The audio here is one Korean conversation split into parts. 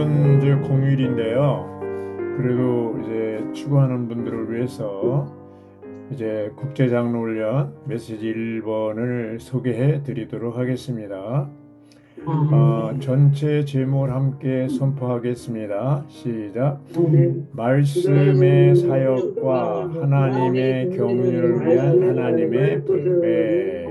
오늘은 이제 공휴일인데요. 그래도 이제 추구하는 분들을 위해서 이제 국제장로훈련 메시지 1번을 소개해 드리도록 하겠습니다. 전체 제목을 함께 선포하겠습니다. 시작. 말씀의 사역과 하나님의 경륜을 위한 하나님의 분배.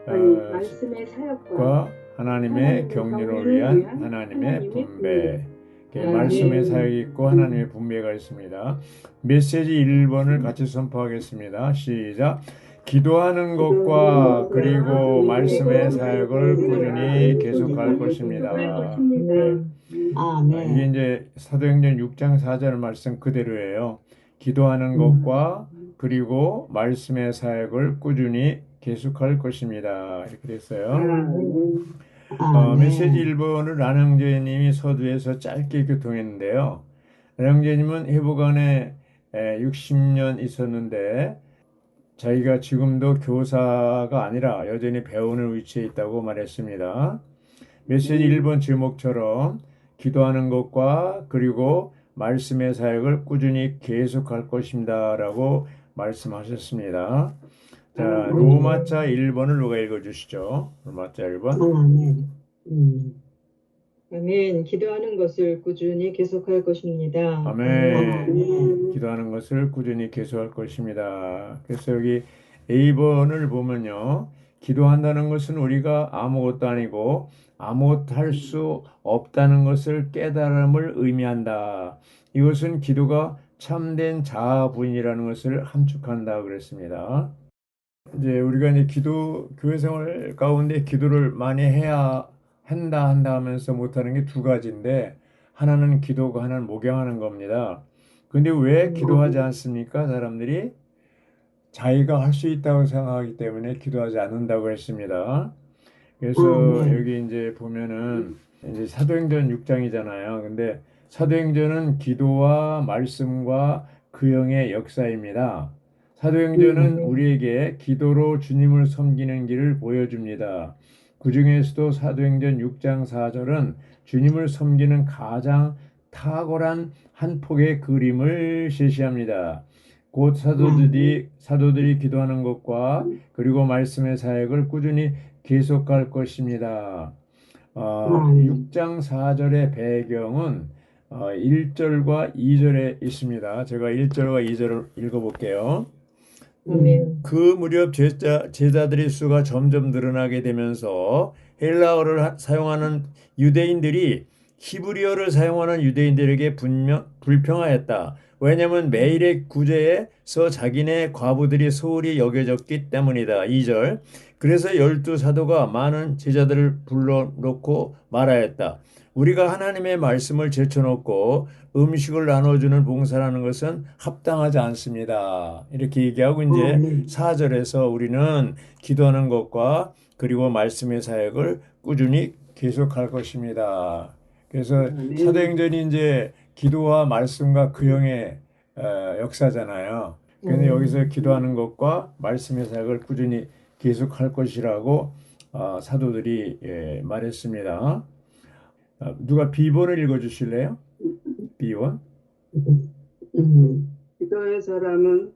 예, 말씀의 사역과 하나님의 경륜을 위한 하나님의 분배. 말씀의 사역이 있고 하나님의 분배가 있습니다. 메시지 1번을 같이 선포하겠습니다. 시작. 기도하는 것과 그리고 말씀의 사역을 꾸준히 계속할 것입니다. 이게 이제 사도행전 6장 4절 말씀 그대로예요. 기도하는 것과 그리고 말씀의 사역을 꾸준히 계속할 것입니다. 이렇게 됐어요. 메시지 1번을 란형제님이 서두에서 짧게 교통했는데요. 란형제님은 회복안에 60년 있었는데 자기가 지금도 교사가 아니라 여전히 배우는 위치에 있다고 말했습니다. 메시지 1번 제목처럼 기도하는 것과 그리고 말씀의 사역을 꾸준히 계속할 것입니다 라고 말씀하셨습니다. 자, 로마자 1번을 누가 읽어주시죠? 로마자 1번. 아멘. 기도하는 것을 꾸준히 계속할 것입니다. 아멘. 기도하는 것을 꾸준히 계속할 것입니다. 그래서 여기 A번을 보면요. 기도한다는 것은 우리가 아무것도 아니고 아무것도 할 수 없다는 것을 깨달음을 의미한다. 이것은 기도가 참된 자아부인이라는 것을 함축한다 그랬습니다. 이제 우리가 이제 교회 생활 가운데 기도를 많이 해야 한다 하면서 못하는 게 두 가지인데 하나는 기도고 하나는 목양하는 겁니다. 근데 왜 기도하지 않습니까? 사람들이 자기가 할 수 있다고 생각하기 때문에 기도하지 않는다고 했습니다. 그래서 여기 이제 보면은 이제 사도행전 6장이잖아요. 근데 사도행전은 기도와 말씀과 구형의 역사입니다. 사도행전은 우리에게 기도로 주님을 섬기는 길을 보여줍니다. 그 중에서도 사도행전 6장 4절은 주님을 섬기는 가장 탁월한 한 폭의 그림을 제시합니다. 곧 사도들이 기도하는 것과 그리고 말씀의 사역을 꾸준히 계속할 것입니다. 6장 4절의 배경은 1절과 2절에 있습니다. 제가 1절과 2절을 읽어볼게요. 그 무렵 제자들의 수가 점점 늘어나게 되면서 헬라어를 사용하는 유대인들이 히브리어를 사용하는 유대인들에게 불평하였다. 왜냐하면 매일의 구제에서 자기네 과부들이 소홀히 여겨졌기 때문이다. 2절. 그래서 12사도가 많은 제자들을 불러놓고 말하였다. 우리가 하나님의 말씀을 제쳐놓고 음식을 나눠주는 봉사라는 것은 합당하지 않습니다. 이렇게 얘기하고 이제 4절에서 우리는 기도하는 것과 그리고 말씀의 사역을 꾸준히 계속할 것입니다. 그래서 사도행전이 이제 기도와 말씀과 구형의 역사잖아요. 그래서 여기서 기도하는 것과 말씀의 사역을 꾸준히 계속할 것이라고 사도들이 말했습니다. 누가 B번을 읽어주실래요? B번. 기도의 사람은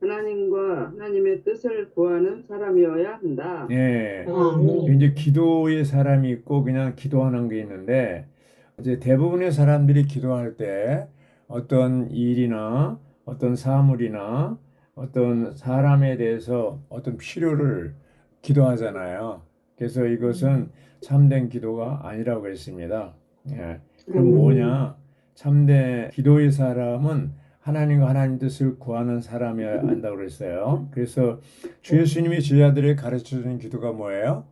하나님과 하나님의 뜻을 구하는 사람이어야 한다. 예. 이제 기도의 사람이 있고 그냥 기도하는 게 있는데 이제 대부분의 사람들이 기도할 때 어떤 일이나 어떤 사물이나 어떤 사람에 대해서 어떤 필요를 기도하잖아요. 그래서 이것은 참된 기도가 아니라고 했습니다. 예. 그럼 뭐냐? 참된 기도의 사람은 하나님과 하나님 뜻을 구하는 사람이어야 한다고 그랬어요. 그래서 주 예수님이 제자들에게 가르쳐주는 기도가 뭐예요?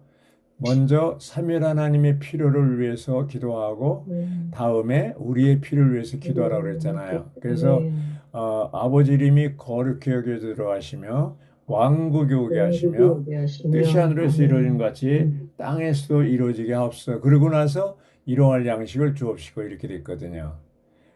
먼저 삼위일 하나님의 필요를 위해서 기도하고 다음에 우리의 필요를 위해서 기도하라고 그랬잖아요. 그래서 아버지 이름이 거룩히 여겨지도록 하시며 왕국이 오게 하시며 뜻이 하늘에서 이루어진 것 같이 땅에서도 이루어지게 하옵소서. 그러고 나서 일용할 양식을 주옵시고 이렇게 됐거든요.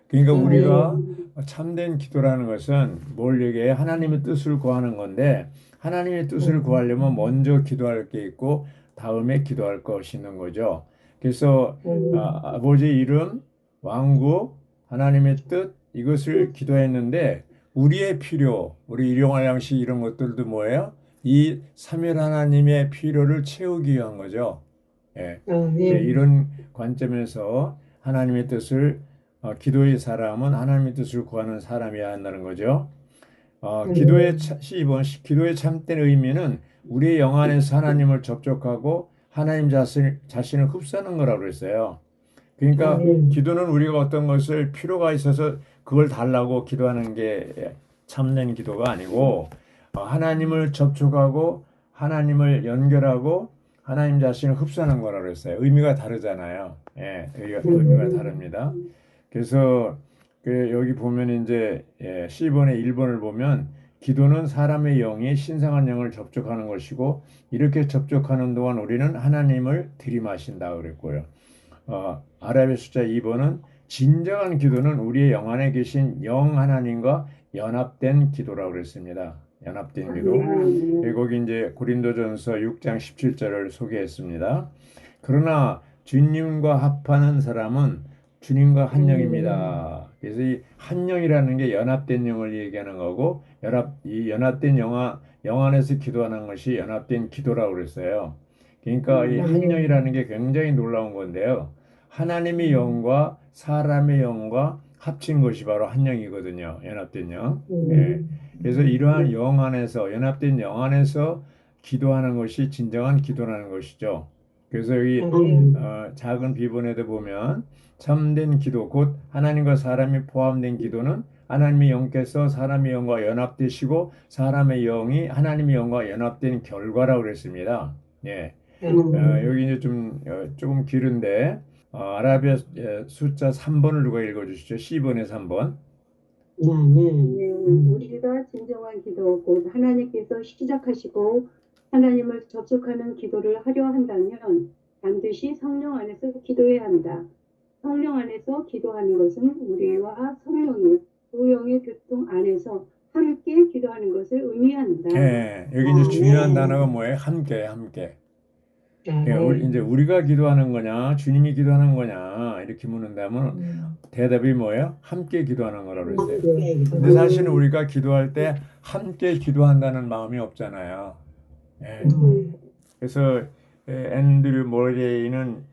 그러니까 우리가 참된 기도라는 것은 뭘 얘기해? 하나님의 뜻을 구하는 건데 하나님의 뜻을 구하려면 먼저 기도할 게 있고 다음에 기도할 것이 있는 거죠. 그래서 아버지 이름, 왕국, 하나님의 뜻 이것을 기도했는데 우리의 필요, 우리 일용할 양식 이런 것들도 뭐예요? 이 삼일 하나님의 필요를 채우기 위한 거죠. 예. 이런 관점에서 하나님의 뜻을 기도의 사람은 하나님의 뜻을 구하는 사람이어야 한다는 거죠. 기도의 12번 기도의 참된 의미는 우리의 영 안에서 하나님을 접촉하고 하나님 자신을 흡수하는 거라고 그랬어요. 그러니까 기도는 우리가 어떤 것을 필요가 있어서 그걸 달라고 기도하는 게 참된 기도가 아니고 하나님을 접촉하고 하나님을 연결하고 하나님 자신을 흡수하는 거라고 그랬어요. 의미가 다르잖아요. 예, 의미가 다릅니다. 그래서 여기 보면 이제 12번의 1번을 보면 기도는 사람의 영이 신성한 영을 접촉하는 것이고 이렇게 접촉하는 동안 우리는 하나님을 들이마신다 그랬고요. 아랍의 숫자 2번은 진정한 기도는 우리의 영 안에 계신 영 하나님과 연합된 기도라고 그랬습니다. 연합된 기도. 거기 이제 고린도전서 6장 17절을 소개했습니다. 그러나 주님과 합하는 사람은 주님과 한 영입니다. 그래서 이 한 영이라는 게 연합된 영을 얘기하는 거고 이 연합된 영 안에서 기도하는 것이 연합된 기도라고 그랬어요. 그러니까 이 한 영이라는 게 굉장히 놀라운 건데요. 하나님의 영과 사람의 영과 합친 것이 바로 한 영이거든요. 연합된 영. 예. 그래서 이러한 영 안에서 연합된 영 안에서 기도하는 것이 진정한 기도라는 것이죠. 그래서 여기 작은 비본에도 보면 참된 기도 곧 하나님과 사람이 포함된 기도는 하나님의 영께서 사람의 영과 연합되시고 사람의 영이 하나님의 영과 연합된 결과라고 그랬습니다. 예. 여기 이제 조금 길은데 아라비아 숫자 3번을 누가 읽어주시죠? 12번에 3번. 우리가 진정한 기도 곧 하나님께서 시작하시고 하나님을 접촉하는 기도를 하려 한다면 반드시 성령 안에서 기도해야 한다. 성령 안에서 기도하는 것은 우리와 성령이 두 영의 교통 안에서 함께 기도하는 것을 의미한다. 예, 여기 이제 중요한 단어가 뭐예요? 함께, 함께. 이제 우리가 기도하는 거냐, 주님이 기도하는 거냐, 이렇게 묻는다면 대답이 뭐예요? 함께 기도하는 거라고 그랬어요. 근데 사실은 우리가 기도할 때 함께 기도한다는 마음이 없잖아요. 예. 그래서 앤드류 모레이는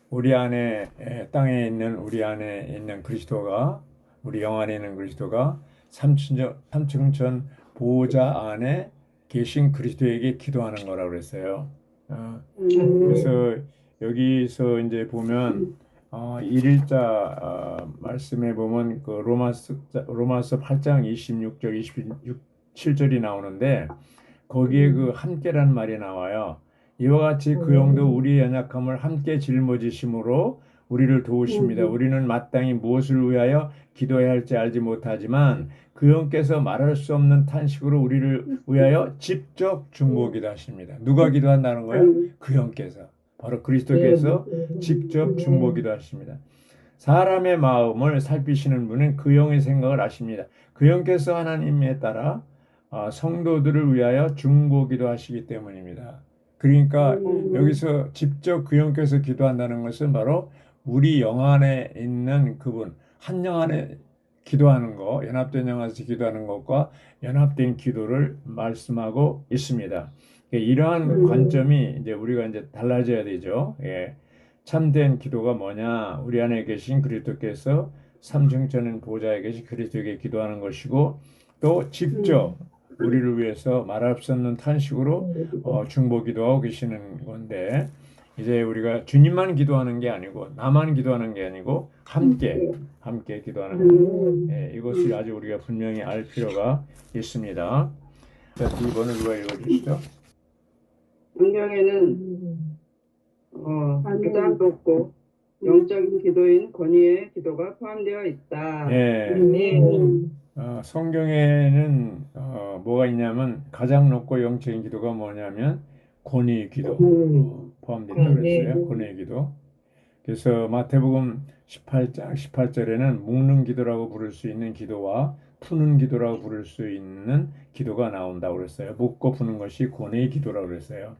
우리 안에 땅에 있는 우리 안에 있는 그리스도가 우리 영 안에 있는 그리스도가 삼층천 보호자 안에 계신 그리스도에게 기도하는 거라고 그랬어요. 그래서 여기서 이제 보면 1일자 말씀에 보면 그 로마서 8장 26절 27절이 나오는데 거기에 그 함께란 말이 나와요. 이와 같이 그 영도 우리의 연약함을 함께 짊어지심으로 우리를 도우십니다. 우리는 마땅히 무엇을 위하여 기도해야 할지 알지 못하지만 그 영께서 말할 수 없는 탄식으로 우리를 위하여 직접 중보기도 하십니다. 누가 기도한다는 거예요? 그 영께서. 바로 그리스도께서 직접 중보기도 하십니다. 사람의 마음을 살피시는 분은 그 영의 생각을 아십니다. 그 영께서 하나님에 따라 성도들을 위하여 중보기도 하시기 때문입니다. 그러니까 여기서 직접 그 영께서 기도한다는 것은 바로 우리 영 안에 있는 그분, 한 영 안에 기도하는 거, 연합된 영 안에서 기도하는 것과 연합된 기도를 말씀하고 있습니다. 이러한 관점이 이제 우리가 이제 달라져야 되죠. 예. 참된 기도가 뭐냐? 우리 안에 계신 그리스도께서 삼층천인 보좌에 계신 그리스도에게 기도하는 것이고 또 직접 우리를 위해서 말할 수 없는 탄식으로 중보기도하고 계시는 건데 이제 우리가 주님만 기도하는 게 아니고 나만 기도하는 게 아니고 함께 기도하는 거. 예, 이것을 아주 우리가 분명히 알 필요가 있습니다. 자, 2번을 누가 읽어주시죠? 성경에는 기도함도 없고 영적인 기도인 권위의 기도가 포함되어 있다. 예. 성경에는 뭐가 있냐면 가장 높고 영적인 기도가 뭐냐면 권위의 기도 포함된다고 그랬어요. 권위의 기도. 그래서 마태복음 18장 18절에는 묵는 기도라고 부를 수 있는 기도와 푸는 기도라고 부를 수 있는 기도가 나온다고 그랬어요. 묵고 푸는 것이 권위의 기도라고 그랬어요.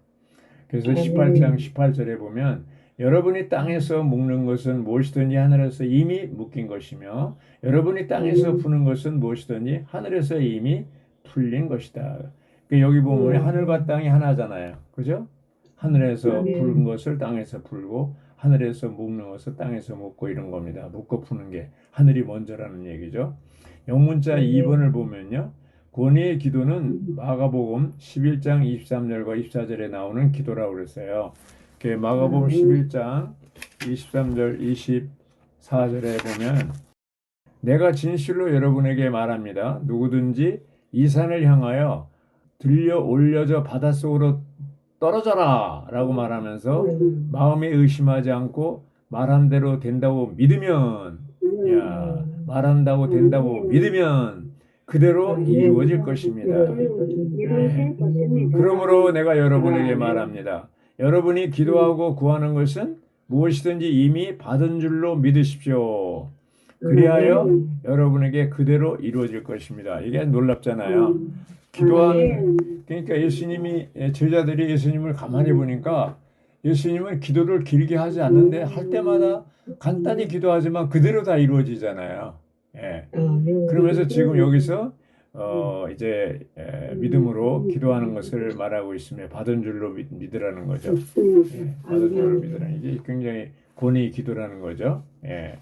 그래서 18장 18절에 보면 여러분이 땅에서 묶는 것은 무엇이든지 하늘에서 이미 묶인 것이며 여러분이 땅에서 푸는 것은 무엇이든지 하늘에서 이미 풀린 것이다. 그러니까 여기 보면 하늘과 땅이 하나잖아요. 그죠? 하늘에서 푸는 것을 땅에서 풀고 하늘에서 묶는 것을 땅에서 묶고 이런 겁니다. 묶고 푸는 게 하늘이 먼저라는 얘기죠. 영문자 2번을 보면요. 권위의 기도는 마가복음 11장 23절과 24절에 나오는 기도라고 그랬어요. 마가복음 11장 23절 24절에 보면 내가 진실로 여러분에게 말합니다. 누구든지 이 산을 향하여 들려 올려져 바닷속으로 떨어져라 라고 말하면서 마음에 의심하지 않고 말한 대로 된다고 믿으면 말한다고 된다고 믿으면 그대로 이루어질 것입니다. 이루어질 것입니다. 그러므로 내가 여러분에게 말합니다. 여러분이 기도하고 구하는 것은 무엇이든지 이미 받은 줄로 믿으십시오. 그리하여 여러분에게 그대로 이루어질 것입니다. 이게 놀랍잖아요. 그러니까 예수님이 제자들이 예수님을 가만히 보니까 예수님은 기도를 길게 하지 않는데 할 때마다 간단히 기도하지만 그대로 다 이루어지잖아요. 예. 그러면서 지금 여기서 이제 믿음으로 기도하는 것을 말하고 있으며 받은 줄로 믿으라는 거죠. 예, 받은 줄로 믿으라는 이게 굉장히 권위 기도라는 거죠. 예.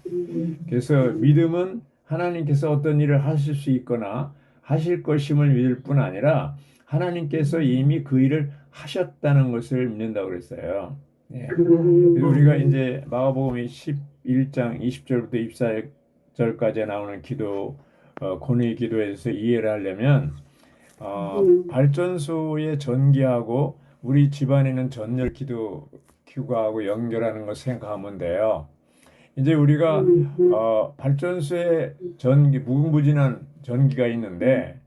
그래서 믿음은 하나님께서 어떤 일을 하실 수 있거나 하실 것임을 믿을 뿐 아니라 하나님께서 이미 그 일을 하셨다는 것을 믿는다고 그랬어요. 예. 그래서 우리가 이제 마가복음 11장 20절부터 24절까지 나오는 기도 권위 기도에 대해서 이해를 하려면 발전소의 전기하고 우리 집안에는 전열 기구하고 연결하는 것 생각하면 돼요. 이제 우리가 발전소에 무궁무진한 전기가 있는데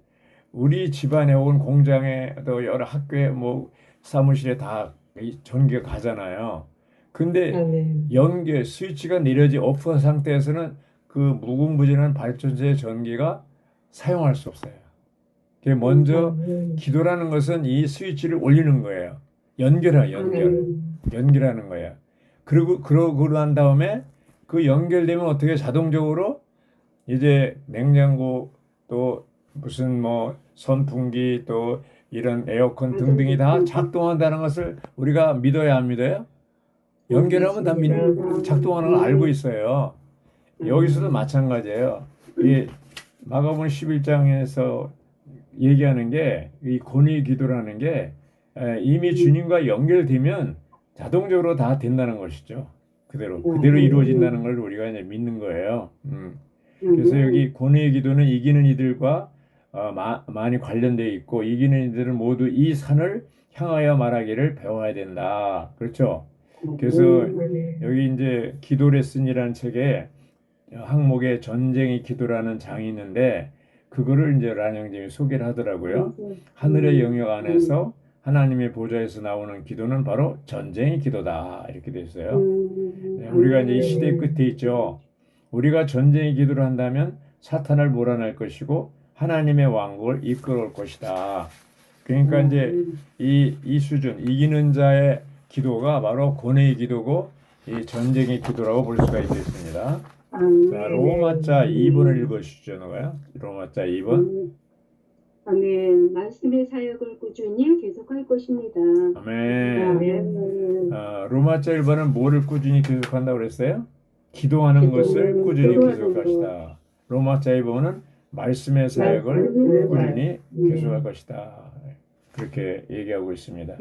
우리 집안에 혹은 공장에 또 여러 학교에 뭐 사무실에 다 전기가 가잖아요. 근데 연결 스위치가 내려진 오프 상태에서는 그 무궁무진한 발전소의 전기가 사용할 수 없어요. 먼저 기도라는 것은 이 스위치를 올리는 거예요. 연결하는 거예요. 그러고 난 다음에 그 연결되면 어떻게 자동적으로 이제 냉장고 또 무슨 뭐 선풍기 또 이런 에어컨 등등이 다 작동한다는 것을 우리가 믿어야 안 믿어요? 연결하면 다 작동하는 걸 알고 있어요. 여기서도 마찬가지예요. 이 마가복음 11장에서 얘기하는 게 이 권위 기도라는 게 이미 주님과 연결되면 자동적으로 다 된다는 것이죠. 그대로 이루어진다는 걸 우리가 이제 믿는 거예요. 그래서 여기 권위의 기도는 이기는 이들과 많이 관련되어 있고 이기는 이들은 모두 이 산을 향하여 말하기를 배워야 된다. 그렇죠? 그래서 여기 이제 기도 레슨이라는 책에 항목에 전쟁의 기도라는 장이 있는데 그거를 이제 란영님이 소개를 하더라고요. 하늘의 영역 안에서 하나님의 보좌에서 나오는 기도는 바로 전쟁의 기도다 이렇게 돼 있어요. 우리가 이제 이 시대 끝에 있죠. 우리가 전쟁의 기도를 한다면 사탄을 몰아낼 것이고 하나님의 왕국을 이끌어올 것이다. 그러니까 이제 이 수준 이기는 자의 기도가 바로 권위의 기도고 이 전쟁의 기도라고 볼 수가 있겠습니다. 자, 로마자 2번을 읽어주시죠, 누가요? 로마자 2번. 아멘. 말씀의 사역을 꾸준히 계속할 것입니다. 아멘. 로마자 1번은 뭐를 꾸준히 계속한다고 그랬어요? 기도하는 것을 꾸준히 계속할 것이다. 로마자 2번은 말씀의 사역을 꾸준히 계속할 것이다. 그렇게 얘기하고 있습니다.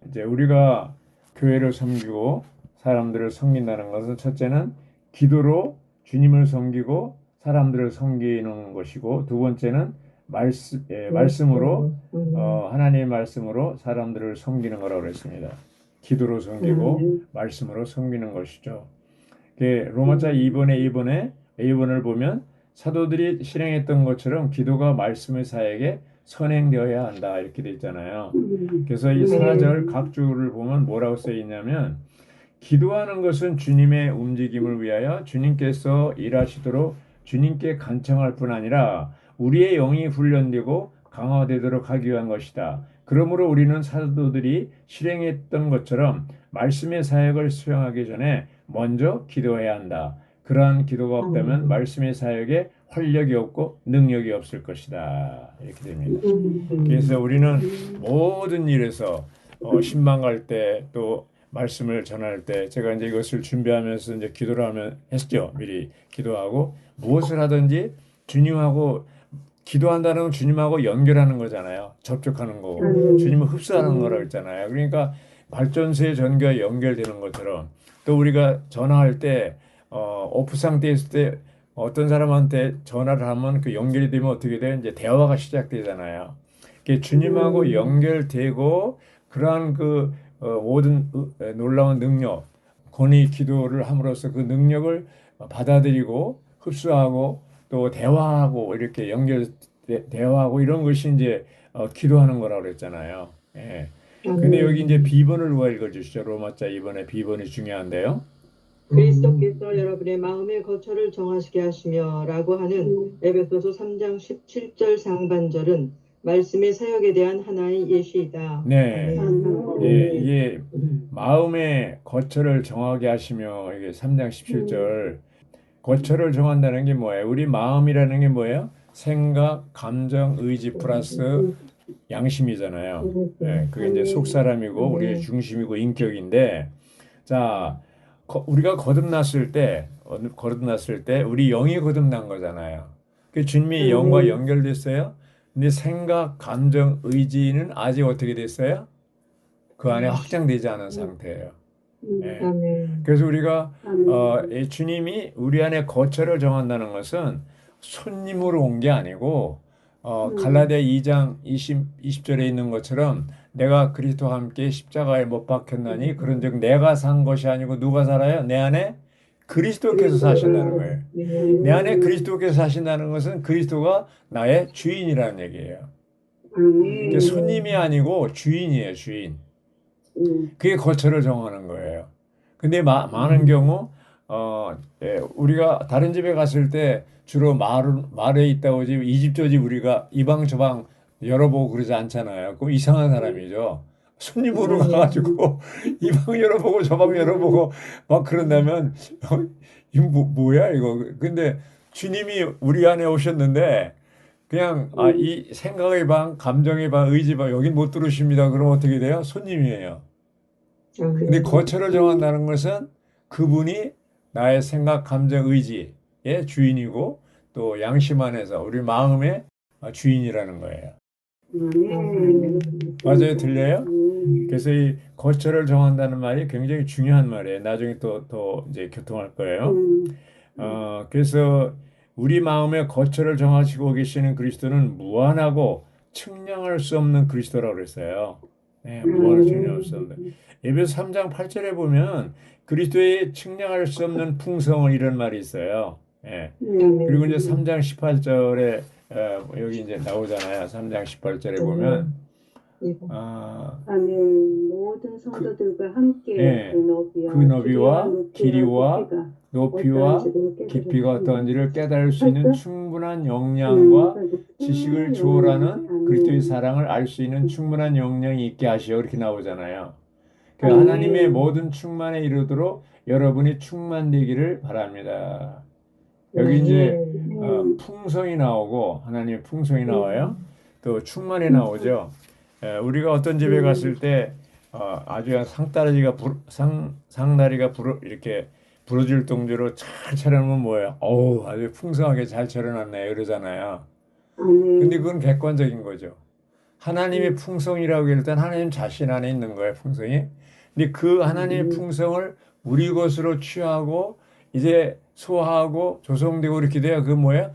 이제 우리가 교회를 섬기고 사람들을 섬긴다는 것은 첫째는 기도로 주님을 섬기고 사람들을 섬기는 것이고 두 번째는 말씀으로 하나님의 말씀으로 사람들을 섬기는 거라고 그랬습니다. 기도로 섬기고 말씀으로 섬기는 것이죠. 로마자 2번의 A번을 보면 사도들이 실행했던 것처럼 기도가 말씀의 사역에 선행되어야 한다 이렇게 돼 있잖아요. 그래서 이 4절 각 줄을 보면 뭐라고 써 있냐면 기도하는 것은 주님의 움직임을 위하여 주님께서 일하시도록 주님께 간청할 뿐 아니라 우리의 영이 훈련되고 강화되도록 하기 위한 것이다. 그러므로 우리는 사도들이 실행했던 것처럼 말씀의 사역을 수행하기 전에 먼저 기도해야 한다. 그러한 기도가 없다면 말씀의 사역에 활력이 없고 능력이 없을 것이다. 이렇게 됩니다. 그래서 우리는 모든 일에서 신방 갈 때 또 말씀을 전할 때 제가 이제 이것을 준비하면서 이제 기도를 하면 했죠. 미리 기도하고 무엇을 하든지 주님하고 기도한다는 건 주님하고 연결하는 거잖아요. 접촉하는 거고 주님을 흡수하는 거라고 했잖아요. 그러니까 발전소의 전기와 연결되는 것처럼 또 우리가 전화할 때 오프 상태에 있을 때 어떤 사람한테 전화를 하면 그 연결이 되면 어떻게 돼요? 이제 대화가 시작되잖아요. 주님하고 연결되고 그러한 그 모든 놀라운 능력, 권위 기도를 함으로써 그 능력을 받아들이고 흡수하고 또 대화하고 이렇게 대화하고 이런 것이 이제 기도하는 거라고 그랬잖아요. 예. 근데 여기 이제 비번을 누가 읽어주시죠? 로마자 2번의 비번이 중요한데요. 그리스도께서 여러분의 마음의 거처를 정하시게 하시며라고 하는 에베소서 3장 17절 상반절은 말씀의 사역에 대한 하나의 예시이다. 네. 아멘. 예, 이게 마음의 거처를 정하게 하시며 이게 3장 17절 거처를 정한다는 게 뭐예요? 우리 마음이라는 게 뭐예요? 생각, 감정, 의지 플러스 양심이잖아요. 예, 그게 이제 속사람이고 우리의 중심이고 인격인데 자, 우리가 거듭났을 때 우리 영이 거듭난 거잖아요. 그 주님이 영과 연결됐어요. 근데 생각, 감정, 의지는 아직 어떻게 됐어요? 그 안에 확장되지 않은 상태예요. 예. 아멘. 그래서 우리가 이 주님이 우리 안에 거처를 정한다는 것은 손님으로 온 게 아니고 갈라디아 2장 20절에 있는 것처럼 내가 그리스도와 함께 십자가에 못 박혔나니 그런즉 내가 산 것이 아니고 누가 살아요? 내 안에 그리스도께서 사신다는 거예요. 내 안에 그리스도께서 사신다는 것은 그리스도가 나의 주인이라는 얘기예요. 그게 손님이 아니고 주인이에요, 주인. 그게 거처를 정하는 거예요. 근데 많은 경우 우리가 다른 집에 갔을 때 주로 마을에 있다 오지 이 집 저 집 우리가 이 방 저 방 열어보고 그러지 않잖아요. 그럼 이상한 사람이죠. 손님으로 가가지고 이 방 열어보고 저 방 열어보고 막 그런다면 이거 뭐야 이거. 근데 주님이 우리 안에 오셨는데 그냥 이 생각의 방, 감정의 방, 의지 방 여긴 못 들으십니다. 그럼 어떻게 돼요? 손님이에요. 근데 거처를 정한다는 것은 그분이 나의 생각, 감정, 의지의 주인이고 또 양심 안에서 우리 마음의 주인이라는 거예요. 맞아요, 들려요? 그래서 이 거처를 정한다는 말이 굉장히 중요한 말이에요. 나중에 또 이제 교통할 거예요. 그래서 우리 마음의 거처를 정하시고 계시는 그리스도는 무한하고 측량할 수 없는 그리스도라고 그랬어요. 네, 무한하고 측량할 수 없는. 에베소 3장 8절에 보면 그리스도의 측량할 수 없는 풍성은 이런 말이 있어요. 예. 그리고 이제 3장 18절에 여기 이제 나오잖아요. 3장 18절에 보면 아멘. 모든 성도들과 함께 그 너비와 길이와 높이와 깊이가 어떠한지를 깨달을 수 있는 충분한 역량과 지식을 초월하는 그리스도의 사랑을 알 수 있는 충분한 역량이 있게 하시오. 이렇게 나오잖아요. 그 하나님의 모든 충만에 이르도록 여러분이 충만되기를 바랍니다. 여기 이제 풍성이 나오고 하나님의 풍성이 나와요. 또 충만이 나오죠. 우리가 어떤 집에 갔을 때 아주 상다리가 이렇게 부러질 정도로 잘 차려놓으면 뭐예요? 어우, 아주 풍성하게 잘 차려놨네 이러잖아요. 근데 그건 객관적인 거죠. 하나님의 풍성이라고 일단 하나님 자신 안에 있는 거예요, 풍성이. 근데 그 하나님의 풍성을 우리 것으로 취하고 이제 소화하고 조성되고 이렇게 돼야 그 뭐예요?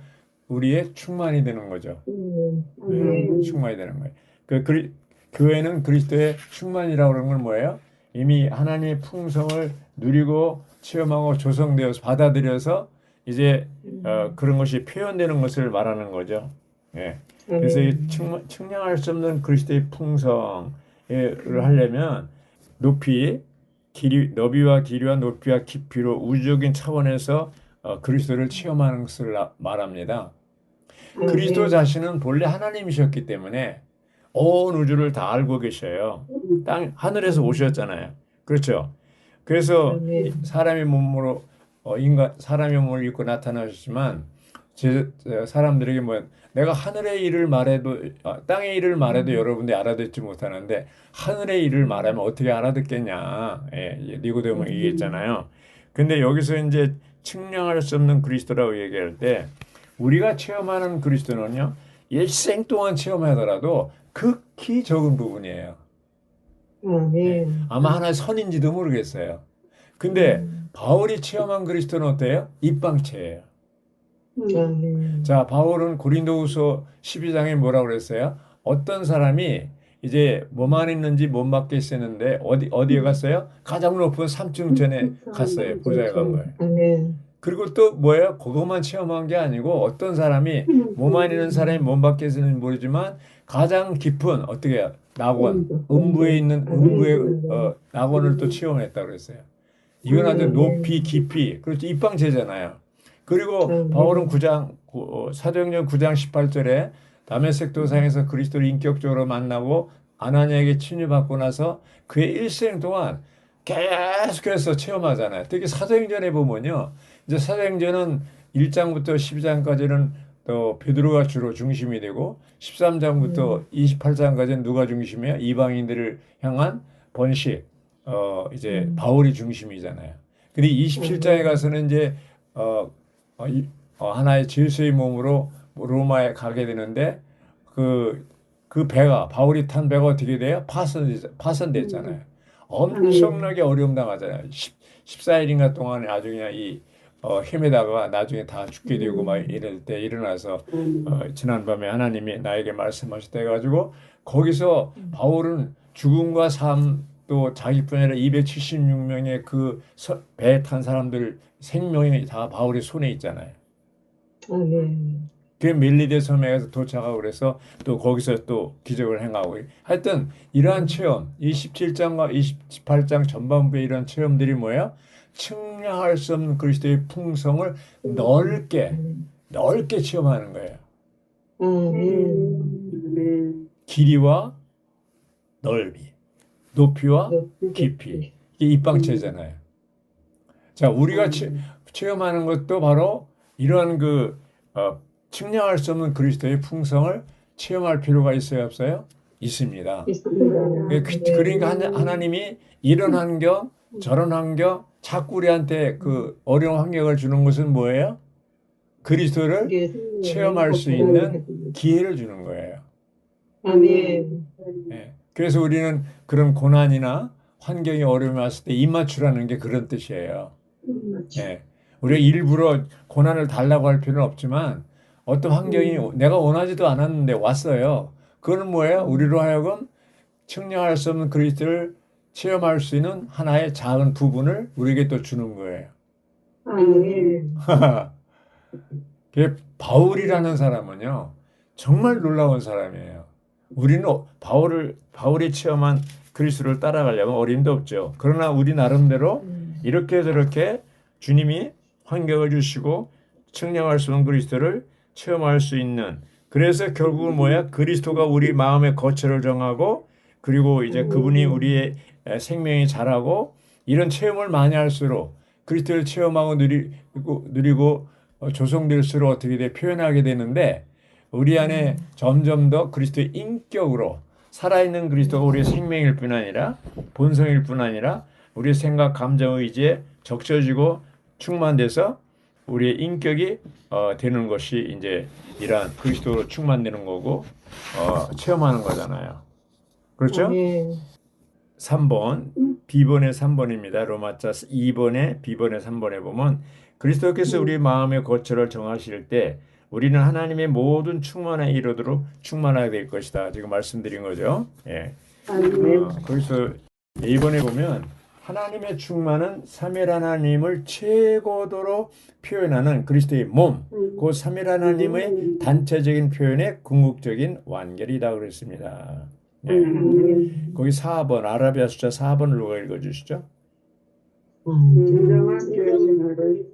우리의 충만이 되는 거죠. 충만이 되는 거예요. 교회는 그리스도의 충만이라고 하는 건 뭐예요? 이미 하나님의 풍성을 누리고 체험하고 조성되어서 받아들여서 이제 그런 것이 표현되는 것을 말하는 거죠. 예. 그래서 이 측량할 수 없는 그리스도의 풍성을 하려면 너비와 길이와 높이와 깊이로 우주적인 차원에서 그리스도를 체험하는 것을 말합니다. 그리스도 자신은 본래 하나님이셨기 때문에 온 우주를 다 알고 계셔요. 하늘에서 오셨잖아요. 그렇죠? 그래서 아멘. 사람의 몸으로 사람의 몸을 입고 나타나셨지만 사람들에게 뭐 내가 하늘의 일을 말해도 땅의 일을 말해도 여러분들이 알아듣지 못하는데 하늘의 일을 말하면 어떻게 알아듣겠냐. 니고데모 얘기했잖아요. 근데 여기서 이제 측량할 수 없는 그리스도라고 얘기할 때 우리가 체험하는 그리스도는요, 일생 동안 체험하더라도 극히 적은 부분이에요. 아멘. 아마 하나의 선인지도 모르겠어요. 근데 바울이 체험한 그리스도는 어때요? 입방체예요. 아멘. 자, 바울은 고린도후서 12장에 뭐라고 그랬어요? 어떤 사람이 이제 뭐만 있는지 못 맡겠었는데 어디에 갔어요? 가장 높은 3층 전에 갔어요. 보좌에 간 거예요. 아멘. 그리고 또 뭐예요? 그것만 체험한 게 아니고 어떤 사람이 몸만 있는 사람이 몸 밖에 있는지 모르지만 가장 깊은 어떻게 해요? 낙원, 음부에 있는 음부의 낙원을 또 체험했다고 그랬어요. 이건 아주 높이 깊이 그렇죠. 입방체잖아요. 그리고 바울은 사도행전 9장 18절에 다메섹 도상에서 그리스도를 인격적으로 만나고 아나니아에게 친유받고 나서 그의 일생 동안 계속해서 체험하잖아요. 특히 사도행전에 보면요. 이제 사도행전은 1장부터 12장까지는 또 베드로가 주로 중심이 되고 13장부터 28장까지는 누가 중심이에요? 이방인들을 향한 번식. 이제 바울이 중심이잖아요. 근데 27장에 가서는 이제 하나의 질서의 몸으로 로마에 가게 되는데 그 배가 바울이 탄 배가 어떻게 돼요? 파손됐잖아요. 엄청나게 어려움 당하잖아요. 14일인가 동안 아주 그냥 헤매다가 나중에 다 죽게 되고 막 이럴 때 일어나서 지난밤에 하나님이 나에게 말씀하셨다 해가지고 거기서 바울은 죽음과 삶 또 자기뿐 아니라 276명의 그 배에 탄 사람들 생명이 다 바울의 손에 있잖아요. 아멘. 그 멜리데 섬에 가서 도착하고 그래서 또 거기서 또 기적을 행하고 하여튼 이러한 체험 27장과 28장 전반부의 이런 체험들이 뭐예요? 측량할 수 없는 그리스도의 풍성을 넓게 체험하는 거예요. 아멘. 길이와 넓이, 높이와 깊이. 이게 입방체잖아요. 자, 우리가 체험하는 것도 바로 이런 측량할 수 없는 그리스도의 풍성을 체험할 필요가 있어요, 없어요? 있습니다. 그러니까 하나님이 이런 환경, 저런 환경, 자꾸 우리한테 그 어려운 환경을 주는 것은 뭐예요? 그리스도를 체험할 수 있는 기회를 주는 거예요. 아멘. 그래서 우리는 그런 고난이나 환경이 어려움이 왔을 때 입맞추라는 게 그런 뜻이에요. 우리가 일부러 고난을 달라고 할 필요는 없지만 어떤 환경이 내가 원하지도 않았는데 왔어요. 그거는 뭐예요? 우리로 하여금 측량할 수 없는 그리스도를 체험할 수 있는 하나의 작은 부분을 우리에게 또 주는 거예요. 아멘. 바울이라는 사람은요, 정말 놀라운 사람이에요. 우리는 바울이 체험한 그리스도를 따라가려면 어림도 없죠. 그러나 우리 나름대로 이렇게 저렇게 주님이 환경을 주시고 측량할 수 없는 그리스도를 체험할 수 있는, 그래서 결국은 뭐야? 그리스도가 우리 마음의 거처를 정하고 그리고 이제 그분이 우리의 생명이 자라고 이런 체험을 많이 할수록 그리스도를 체험하고 누리고 조성될수록 어떻게 돼? 표현하게 되는데 우리 안에 점점 더 그리스도의 인격으로 살아있는 그리스도가 우리의 생명일 뿐 아니라 본성일 뿐 아니라 우리의 생각, 감정, 의지에 적셔지고 충만돼서 우리의 인격이 되는 것이 이제 이러한 그리스도로 충만되는 거고 체험하는 거잖아요. 그렇죠? 아멘. 3번, B번의 3번입니다. 로마자 2번의 B번의 3번에 보면 그리스도께서 우리 마음의 거처를 정하실 때 우리는 하나님의 모든 충만에 이르도록 충만하게 될 것이다. 지금 말씀드린 거죠. 예. 그래서 이번에 보면 하나님의 충만은 삼일 하나님을 최고도로 표현하는 그리스도의 몸, 그 삼일 하나님의 단체적인 표현의 궁극적인 완결이다 그랬습니다. 예. 거기 4번, 아라비아 숫자 4번을 누가 읽어주시죠? 진정한 교회 생활을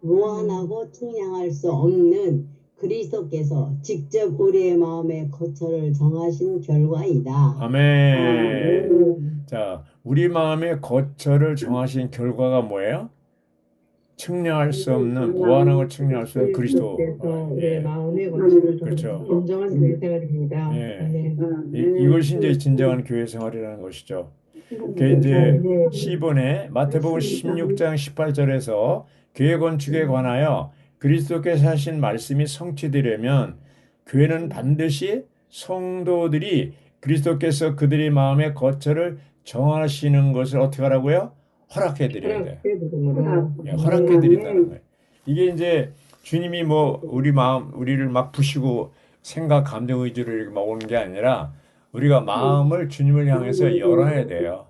무한하고 측량할 수 없는 그리스도께서 직접 우리의 마음의 거처를 정하신 결과이다. 아멘. 자, 우리 마음의 거처를 정하신 결과가 뭐예요? 측량할 수 없는 무한하고 측량할 수 없는 그리스도. 그리스도께서 내 예. 마음의 거처를 그렇죠. 정하신 진정한 교회 생활입니다. 예. 네. 이것이 이제 진정한 교회 생활이라는 것이죠. 그게 이제 네. 10번에 마태복음 16장 18절에서 교회 건축에 관하여 그리스도께서 하신 말씀이 성취되려면 교회는 반드시 성도들이 그리스도께서 그들의 마음의 거처를 정하시는 것을 어떻게 하라고요? 허락해 드려야 돼요. 예, 허락해 드린다는 거예요. 이게 이제 주님이 뭐 우리 마음, 우리를 막 부시고 생각, 감정, 의지를 이렇게 막 오는 게 아니라 우리가 마음을 주님을 향해서 열어야 돼요.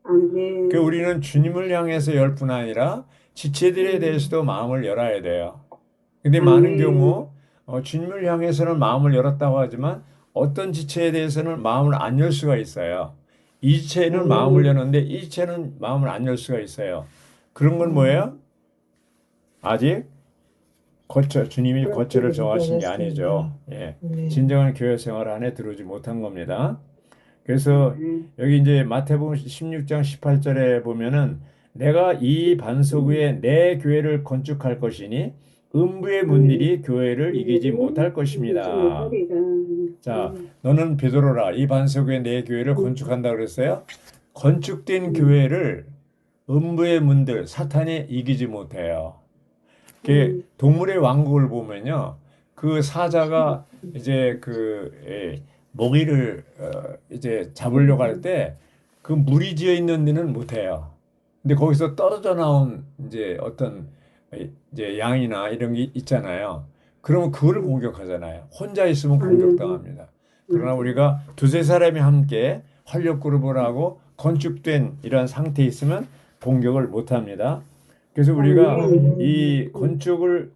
아멘. 그 우리는 주님을 향해서 열 뿐 아니라 지체들에 대해서도 마음을 열어야 돼요. 근데 많은 경우 주님을 향해서는 마음을 열었다고 하지만 어떤 지체에 대해서는 마음을 안 열 수가 있어요. 이 지체는 마음을 여는데 이 지체는 마음을 안 열 수가 있어요. 그런 건 뭐예요? 아직 주님이 거처를 정하신 게 아니죠. 예. 진정한 교회 생활 안에 들어오지 못한 겁니다. 그래서 여기 이제 마태복음 16장 18절에 보면은 내가 이 반석 위에 내 교회를 건축할 것이니 음부의 문들이 교회를 이기지 못할 것입니다. 자, 너는 베드로라. 이 반석 위에 내 교회를 건축한다 그랬어요. 건축된 교회를 음부의 문들, 사탄이 이기지 못해요. 동물의 왕국을 보면요. 그 사자가 이제 먹이를 이제 잡으려고 할 때 그 물이 지어 있는 데는 못해요. 근데 거기서 떨어져 나온 이제 어떤 이제 양이나 이런 게 있잖아요. 그러면 그거를 공격하잖아요. 혼자 있으면 공격당합니다. 그러나 우리가 두세 사람이 함께 활력그룹을 하고 건축된 이런 상태에 있으면 공격을 못합니다. 그래서 우리가 이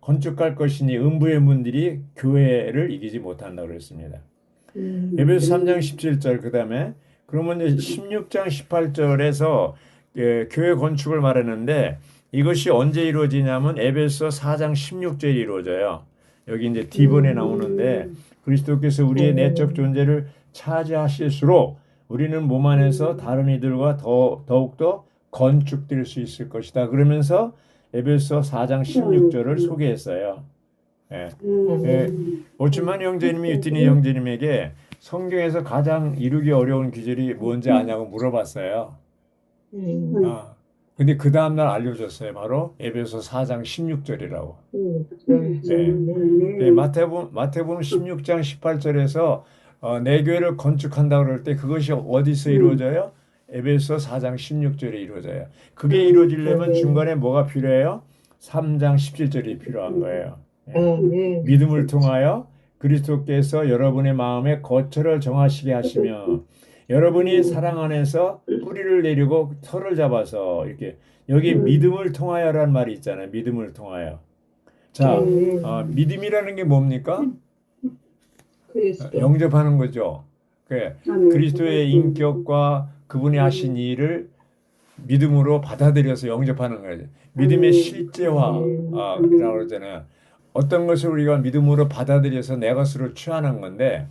건축할 것이니 음부의 문들이 교회를 이기지 못한다고 그랬습니다. 에베소 3장 17절 그다음에 그러면 이제 16장 18절에서 교회 건축을 말했는데 이것이 언제 이루어지냐면 에베소 4장 16절에 이루어져요. 여기 이제 D번에 나오는데 그리스도께서 우리의 내적 존재를 차지하실수록 우리는 몸 안에서 다른 이들과 더욱더 건축될 수 있을 것이다. 그러면서 에베소 4장 16절을 소개했어요. 예. 오츠만 형제님이 유티니 형제님에게 성경에서 가장 이루기 어려운 구절이 뭔지 아냐고 물어봤어요. 근데 그 다음날 알려줬어요. 바로 에베소 4장 16절이라고. 마태복음 16장 18절에서 내 교회를 건축한다 그럴 때 그것이 어디서 이루어져요? 에베소 4장 16절에 이루어져요. 그게 이루어지려면 중간에 뭐가 필요해요? 3장 17절이 필요한 거예요. 믿음을 통하여 그리스도께서 여러분의 마음에 거처를 정하시게 하시며 여러분이 사랑 안에서 뿌리를 내리고 털을 잡아서 이렇게 여기 믿음을 통하여라는 말이 있잖아요. 믿음을 통하여. 자, 믿음이라는 게 뭡니까? 영접하는 거죠. 그리스도의 인격과 그분이 하신 일을 믿음으로 받아들여서 영접하는 거예요. 믿음의 실제화라고 그러잖아요. 어떤 것을 우리가 믿음으로 받아들여서 내 것으로 취하는 건데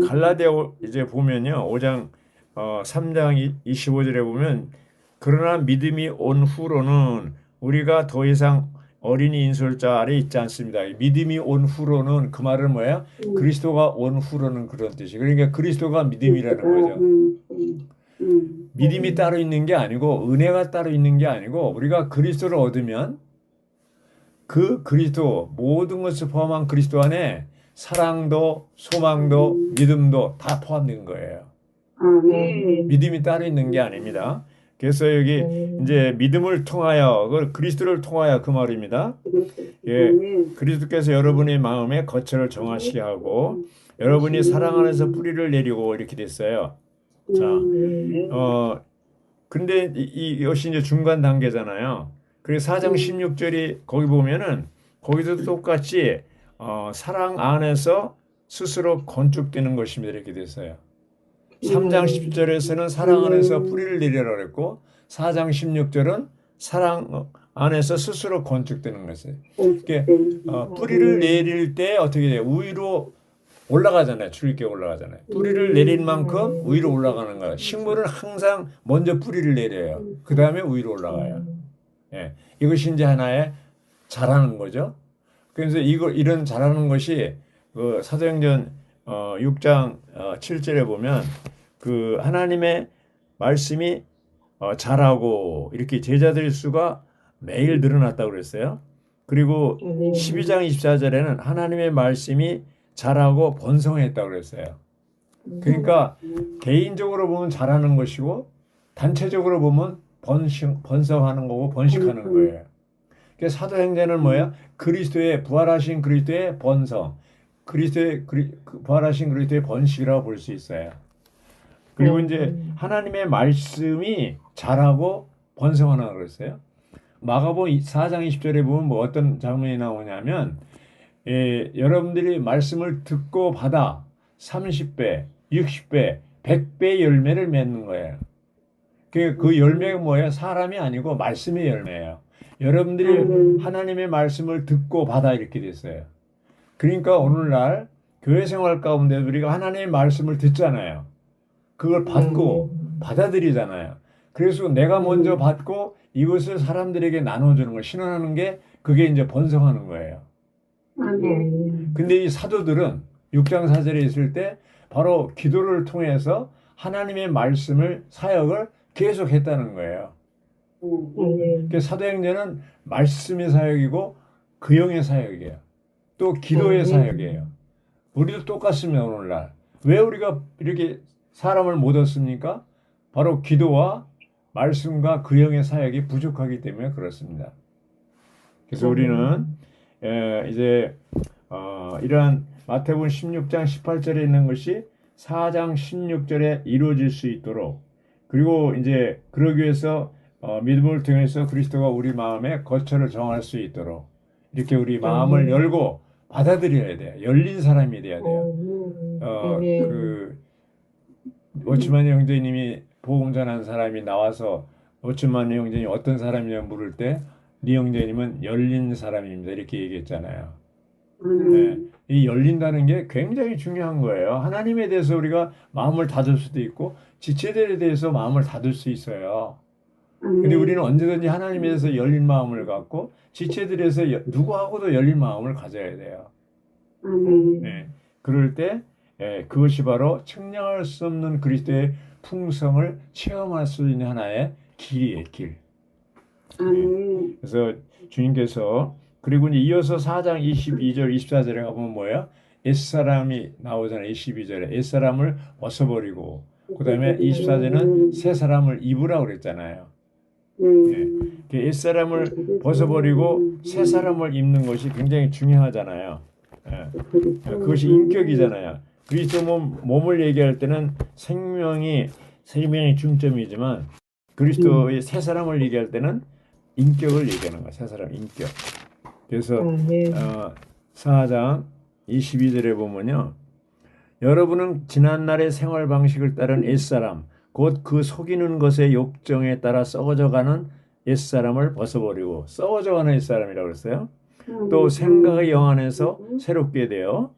갈라디아 이제 보면요. 5장 3장 25절에 보면 그러나 믿음이 온 후로는 우리가 더 이상 어린이 인솔자 아래 있지 않습니다. 믿음이 온 후로는 그 말은 뭐예요? 그리스도가 온 후로는 그런 뜻이. 그러니까 그리스도가 믿음이라는 거죠. 믿음이 따로 있는 게 아니고 은혜가 따로 있는 게 아니고 우리가 그리스도를 얻으면 그 그리스도 모든 것을 포함한 그리스도 안에 사랑도 소망도 믿음도 다 포함된 거예요. 믿음이 따로 있는 게 아닙니다. 그래서 여기 이제 믿음을 통하여 그리스도를 통하여 그 말입니다. 예, 그리스도께서 여러분의 마음에 거처를 정하시게 하고 여러분이 사랑 안에서 뿌리를 내리고 이렇게 됐어요. 자, 근데 이것이 이제 중간 단계잖아요. 그래서 4장 16절이 거기 보면은 거기서도 똑같이 사랑 안에서 스스로 건축되는 것입니다. 이렇게 됐어요. 3장 10절에서는 사랑 안에서 뿌리를 내리라 그랬고 4장 16절은 사랑 안에서 스스로 건축되는 것이에요. 이게 네. 뿌리를 내릴 때 어떻게 돼요? 위로 올라가잖아요. 줄기 올라가잖아요. 뿌리를 내린 만큼 위로 올라가는 거예요. 식물은 항상 먼저 뿌리를 내려요. 그 다음에 위로 올라가요. 예, 이것이 이제 하나의 자라는 거죠. 그래서 이런 자라는 것이 그 사도행전 6장 7절에 보면 그 하나님의 말씀이 자라고 이렇게 제자들 수가 매일 늘어났다고 그랬어요. 그리고 12장 24절에는 하나님의 말씀이 자라고 번성했다고 그랬어요. 그러니까 개인적으로 보면 자라는 것이고 단체적으로 보면 번성하는 거고 번식하는 거예요. 그래서 사도행전은 뭐야? 그리스도의 부활하신 그리스도의 번성, 부활하신 그리스도의 번식이라고 볼 수 있어요. 그리고 이제 하나님의 말씀이 자라고 번성하라고 그랬어요. 마가복음 4장 20절에 보면 뭐 어떤 장면이 나오냐면 여러분들이 말씀을 듣고 받아 30배, 60배, 100배 열매를 맺는 거예요. 그 열매가 뭐예요? 사람이 아니고 말씀의 열매예요. 여러분들이 하나님의 말씀을 듣고 받아 이렇게 됐어요. 그러니까 오늘날 교회 생활 가운데 우리가 하나님의 말씀을 듣잖아요. 그걸 받고 받아들이잖아요. 그래서 내가 먼저 받고 이것을 사람들에게 나눠주는 걸 신원하는 게 그게 이제 번성하는 거예요. 아멘. 근데 이 사도들은 6장 4절에 있을 때 바로 기도를 통해서 하나님의 말씀을 사역을 계속했다는 거예요. 그 사도행전은 말씀의 사역이고 그영의 사역이에요. 또 기도의 사역이에요. 우리도 똑같습니다. 오늘날 왜 우리가 이렇게 사람을 못 얻습니까? 바로 기도와 말씀과 그영의 사역이 부족하기 때문에 그렇습니다. 그래서 우리는 이제 이러한 마태복음 16장 18절에 있는 것이 4장 16절에 이루어질 수 있도록 그리고 이제 그러기 위해서 믿음을 통해서 그리스도가 우리 마음에 거처를 정할 수 있도록 이렇게 우리 마음을 열고 받아들여야 돼요. 열린 사람이 돼야 돼요. 그 워치만 형제님이 복음 전한 사람이 나와서 워치만 형제님 어떤 사람이냐 물을 때 네 형제님은 열린 사람입니다. 이렇게 얘기했잖아요. 네. 이 열린다는 게 굉장히 중요한 거예요. 하나님에 대해서 우리가 마음을 닫을 수도 있고 지체들에 대해서 마음을 닫을 수 있어요. 근데 우리는 언제든지 하나님에 대해서 열린 마음을 갖고 지체들에서 누구하고도 열린 마음을 가져야 돼요. 네. 그럴 때 그것이 바로 측량할 수 없는 그리스도의 풍성을 체험할 수 있는 하나의 길이에요. 길. 그래서 주님께서 그리고 이제 이어서 4장 22절 24절에 가보면 뭐예요? 옛사람이 나오잖아요. 22절에 옛사람을 벗어버리고 그 다음에 24절은 새 사람을 입으라고 그랬잖아요. 네. 옛사람을 벗어버리고 새 사람을 입는 것이 굉장히 중요하잖아요. 그것이 인격이잖아요. 그리스도 몸을 얘기할 때는 생명이 중점이지만 그리스도의 새 사람을 얘기할 때는 인격을 얘기하는 거예요. 새 사람 인격. 그래서 4장 22절에 보면요. 여러분은 지난날의 생활 방식을 따른 옛사람 곧 그 속이는 것의 욕정에 따라 썩어져가는 옛사람을 벗어버리고 썩어져가는 옛사람이라고 그랬어요. 또 생각의 영 안에서 새롭게 되어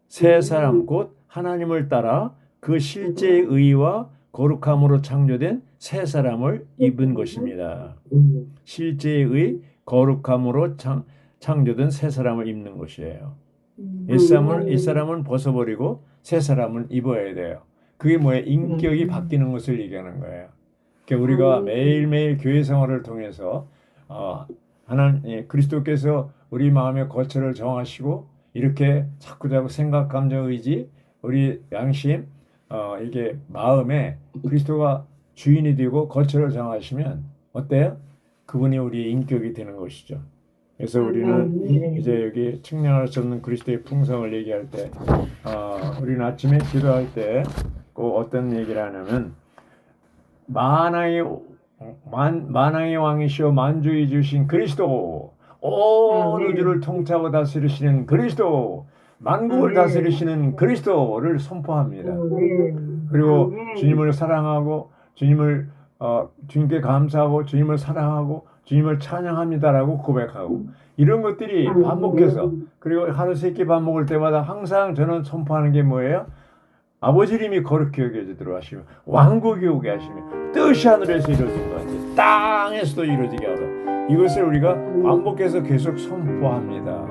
새 사람 곧 하나님을 따라 그 실제의 의와 거룩함으로 창조된 새 사람을 입은 것입니다. 실제의 의, 거룩함으로 창조된 새 사람을 입는 것이에요. 옛사람은 벗어버리고 새 사람을 입어야 돼요. 그게 뭐예요? 인격이 바뀌는 것을 얘기하는 거예요. 그러니까 우리가 매일매일 교회 생활을 통해서 하나님 그리스도께서 우리 마음의 거처를 정하시고 이렇게 자꾸자꾸 생각, 감정, 의지, 우리 양심 이게 마음에 그리스도가 주인이 되고 거처를 정하시면 어때요? 그분이 우리의 인격이 되는 것이죠. 그래서 우리는 이제 여기 측량할 수 없는 그리스도의 풍성을 얘기할 때 우리는 아침에 기도할 때 꼭 어떤 얘기를 하냐면 만왕의 왕이시오 만주의 주신 그리스도 온 우주를 통치하고 다스리시는 그리스도 만국을 다스리시는 그리스도를 선포합니다. 그리고 주님을 사랑하고 주님께 감사하고 주님을 사랑하고 주님을 찬양합니다라고 고백하고 이런 것들이 반복해서 그리고 하루 세 끼 밥 먹을 때마다 항상 저는 선포하는 게 뭐예요? 아버지 이름이 거룩히 여겨지도록 하시며 왕국이 오게 하시며 뜻이 하늘에서 이루어진 것 같이 땅에서도 이루어지게 하소서. 이것을 우리가 반복해서 계속 선포합니다.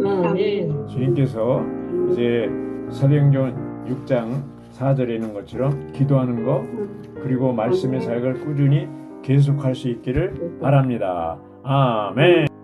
아멘. 주님께서 이제 사도행전 6장 4절에 있는 것처럼 기도하는 것 그리고 말씀의 사역을 꾸준히 계속할 수 있기를 바랍니다. 아멘.